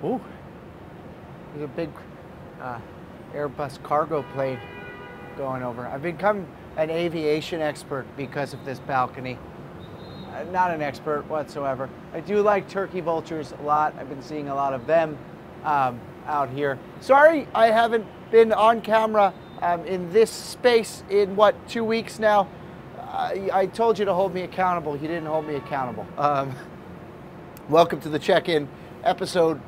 Ooh, there's a big Airbus cargo plane going over. I've become an aviation expert because of this balcony. Not an expert whatsoever. I do like turkey vultures a lot. I've been seeing a lot of them out here. Sorry I haven't been on camera in this space in, what, 2 weeks now? I told you to hold me accountable. You didn't hold me accountable. Welcome to the check-in, episode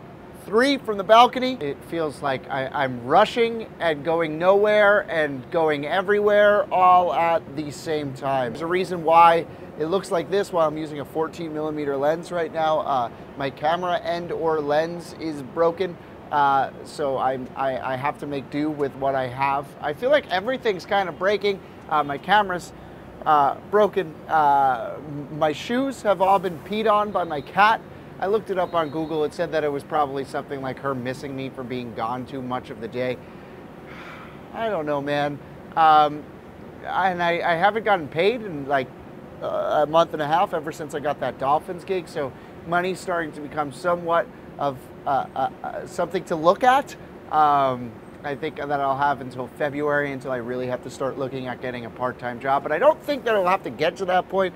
3 from the balcony. It feels like I'm rushing and going nowhere and going everywhere all at the same time. There's a reason why it looks like this while I'm using a 14mm lens right now. My camera and or lens is broken, so I have to make do with what I have. I feel like everything's kind of breaking. My camera's broken. My shoes have all been peed on by my cat. I looked it up on Google. It said that it was probably something like her missing me for being gone too much of the day. I don't know, man. And I haven't gotten paid in like a month and a half ever since I got that Dolphins gig. So money's starting to become somewhat of something to look at. I think that I'll have until February until I really have to start looking at getting a part-time job. But I don't think that I'll have to get to that point.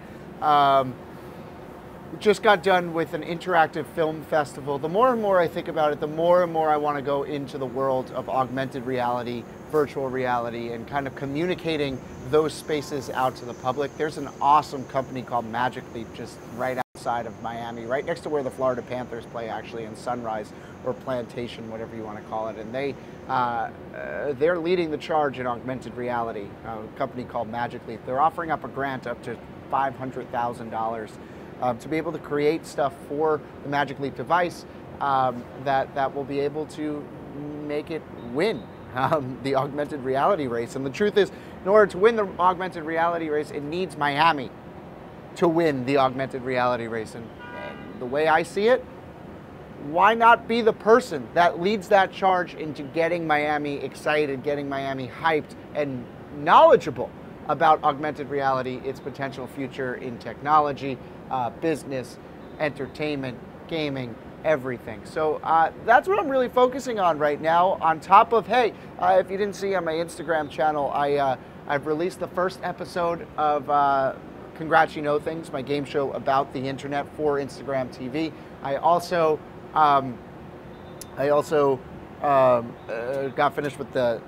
Just got done with an interactive film festival. The more and more I think about it, the more and more I want to go into the world of augmented reality, virtual reality, and kind of communicating those spaces out to the public. There's an awesome company called Magic Leap just right outside of Miami, right next to where the Florida Panthers play, actually, in Sunrise or Plantation, whatever you want to call it. And they're leading the charge in augmented reality, a company called Magic Leap. They're offering up a grant up to $500,000 to be able to create stuff for the Magic Leap device that will be able to make it win the augmented reality race. And the truth is, in order to win the augmented reality race, it needs Miami to win the augmented reality race. And the way I see it, why not be the person that leads that charge into getting Miami excited, getting Miami hyped and knowledgeable about augmented reality, its potential future in technology, business, entertainment, gaming, everything. So that's what I'm really focusing on right now. On top of, hey, if you didn't see on my Instagram channel, I've released the first episode of Congrats You Know Things, my game show about the internet for Instagram TV. I also got finished with the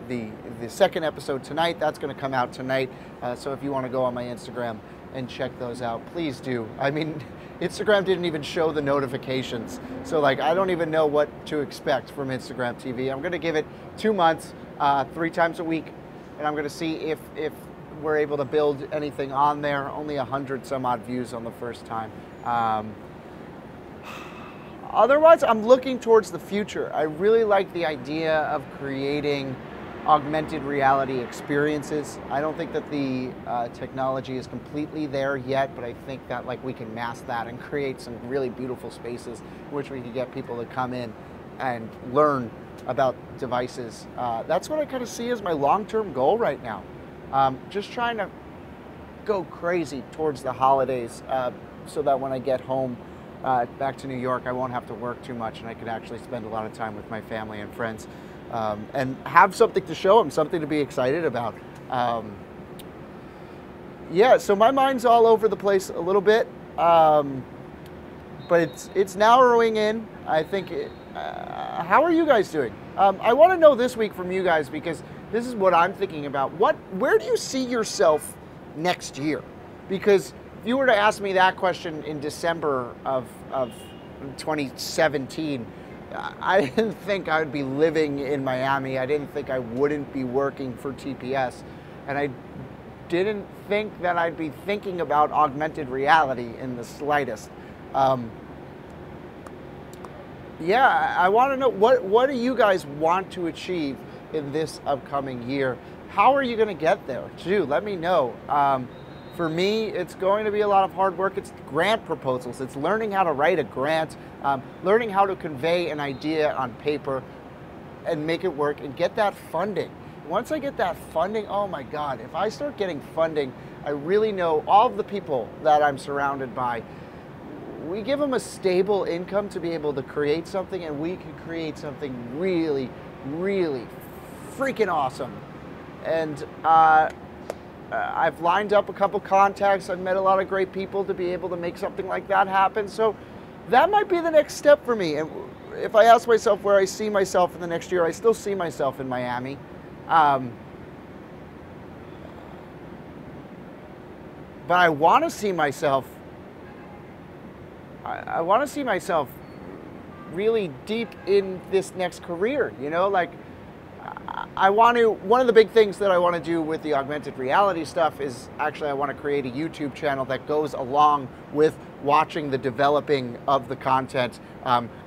second episode tonight. That's going to come out tonight. So if you want to go on my Instagram and check those out, please do. I mean, Instagram didn't even show the notifications. So like, I don't even know what to expect from Instagram TV. I'm going to give it 2 months, 3 times a week. And I'm going to see if we're able to build anything on there. Only 100 some odd views on the first time. Otherwise, I'm looking towards the future. I really like the idea of creating augmented reality experiences. I don't think that the technology is completely there yet, but I think that like we can mask that and create some really beautiful spaces in which we can get people to come in and learn about devices. That's what I kind of see as my long-term goal right now. Just trying to go crazy towards the holidays so that when I get home back to New York, I won't have to work too much and I can actually spend a lot of time with my family and friends and have something to show them, something to be excited about. Yeah, so my mind's all over the place a little bit, but it's narrowing in. I think, how are you guys doing? I want to know this week from you guys because this is what I'm thinking about. Where do you see yourself next year? Because if you were to ask me that question in December of 2017, I didn't think I would be living in Miami. I didn't think I wouldn't be working for TPS. And I didn't think that I'd be thinking about augmented reality in the slightest. Yeah, I want to know, what do you guys want to achieve in this upcoming year? How are you going to get there? Too, let me know. For me, it's going to be a lot of hard work. It's grant proposals. It's learning how to write a grant, learning how to convey an idea on paper and make it work and get that funding. Once I get that funding, oh my God, if I start getting funding, I really know all of the people that I'm surrounded by we give them a stable income to be able to create something, and we can create something really, really freaking awesome. And I've lined up a couple contacts. I've met a lot of great people to be able to make something like that happen. So that might be the next step for me. And if I ask myself where I see myself in the next year, I still see myself in Miami. But I want to see myself, I want to see myself really deep in this next career, you know, like one of the big things that I want to do with the augmented reality stuff is actually I want to create a YouTube channel that goes along with watching the developing of the content,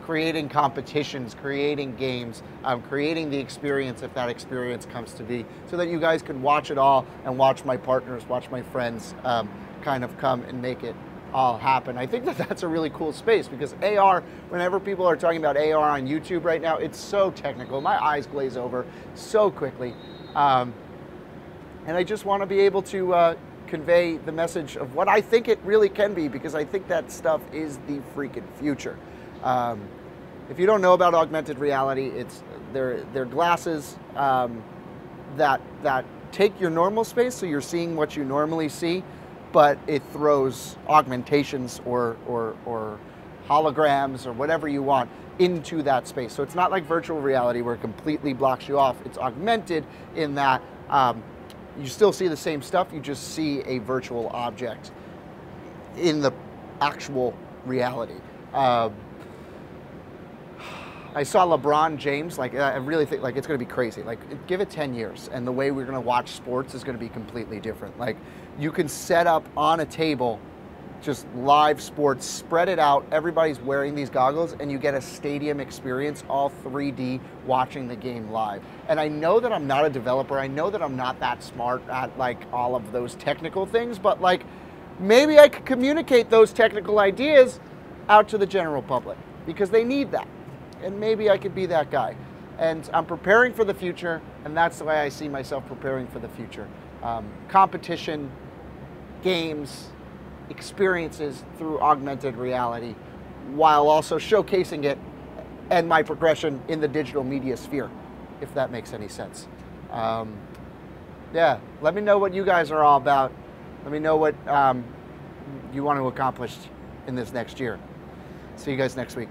creating competitions, creating games, creating the experience if that experience comes to be, so that you guys can watch it all and watch my partners, watch my friends kind of come and make it all happen. I think that that's a really cool space, because AR, whenever people are talking about AR on YouTube right now, it's so technical. My eyes glaze over so quickly. And I just want to be able to convey the message of what I think it really can be, because I think that stuff is the freaking future. If you don't know about augmented reality, they're glasses that take your normal space, so you're seeing what you normally see, but it throws augmentations or holograms or whatever you want into that space. So it's not like virtual reality where it completely blocks you off. It's augmented in that you still see the same stuff, you just see a virtual object in the actual reality. I saw LeBron James, like I really think like it's gonna be crazy. Like give it 10 years and the way we're gonna watch sports is gonna be completely different. Like you can set up on a table just live sports, spread it out, everybody's wearing these goggles and you get a stadium experience, all 3D, watching the game live. And I know that I'm not a developer, I know that I'm not that smart at like all of those technical things, but like maybe I could communicate those technical ideas out to the general public because they need that. And maybe I could be that guy. And I'm preparing for the future, and that's the way I see myself preparing for the future. Competition, games, experiences through augmented reality, while also showcasing it and my progression in the digital media sphere, if that makes any sense. Yeah, let me know what you guys are all about. Let me know what you want to accomplish in this next year. See you guys next week.